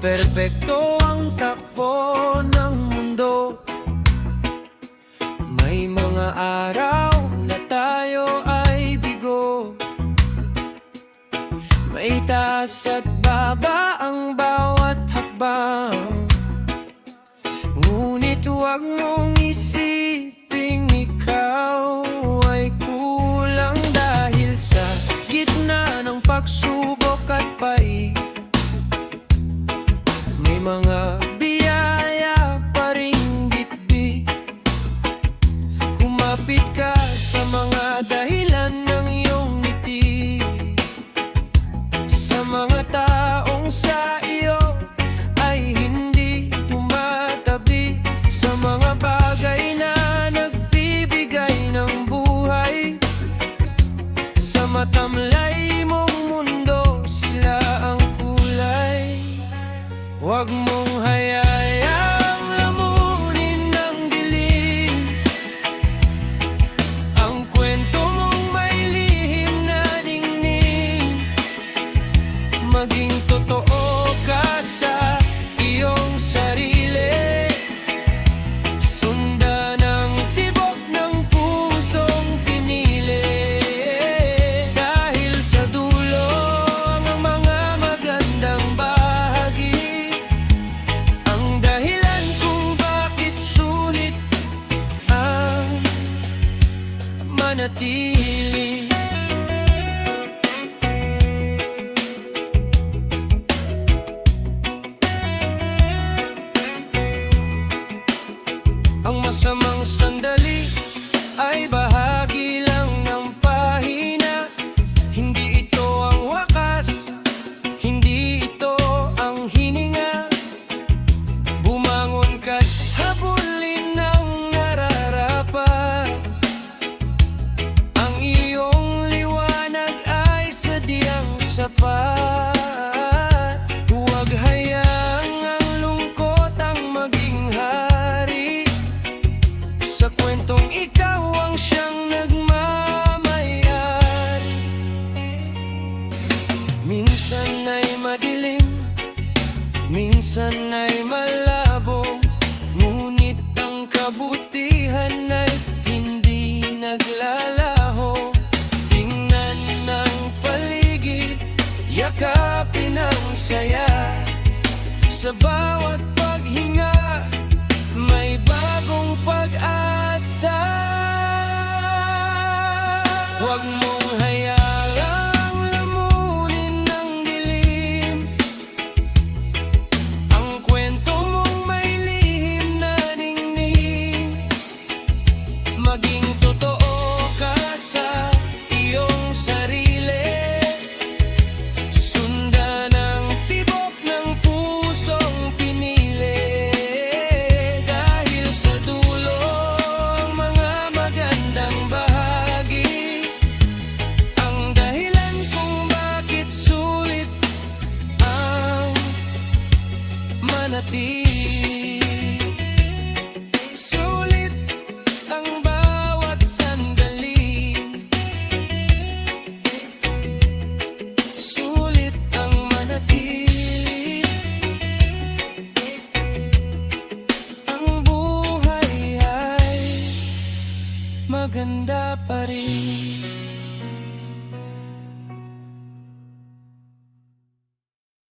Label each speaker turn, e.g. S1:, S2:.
S1: perpekto ang takbo ng mundo. May mga araw na tayo ay bigo, may taas at baba ang bawat hakbang. Ngunit huwag mong isiping ikaw ay kulang, dahil sa gitna ng pagsubok at pait, may mga biyaya pa ring bitbit. Kumapit ka sa mga dahilan ng iyong ngiti, sa mga taong sa iyo ay hindi tumatabi, sa mga bagay na nagbibigay ng buhay. Sa matamlay mong mundo sila ang kulay. Huwag mong hayaang lamunin ng dilim ang kwento mong may lihim na ningning. Maging totoo ka sa iyong sarili, sundan ang tibok ng pusong pinili. Dahil sa dulo ang mga magandang bahagi, ang dahilan kung bakit sulit ang manatili. Ang masamang sandali ay bahagi lang ng pahina. Hindi ito ang wakas, hindi ito ang hininga. Bumangon ka't habulin ang nararapat. Ang iyong liwanag ay sadyang sapat. Huwag hayaang ang lungkot ang maging hari sa kwentong ikaw ang siyang nagmamayari. Minsan ay madilim, minsan ay malabo, ngunit ang kabutihan ay hindi naglalaho. Tingnan ng paligid, yakapin ang saya, sa bawat paghinga may bagong pag-asa. Huwag mong hayaang lamunin ng dilim ang kwento mong may lihim na ningning. Maging totoo ka sa iyong sarili, sundan ang tibok ng pusong pinili. Dahil sa dulo ang mga magandang bahagi, ang dahilan kung bakit sulit ang manatili. Sulit ang bawat sandali, sulit ang manatili. Ang buhay ay maganda pa rin.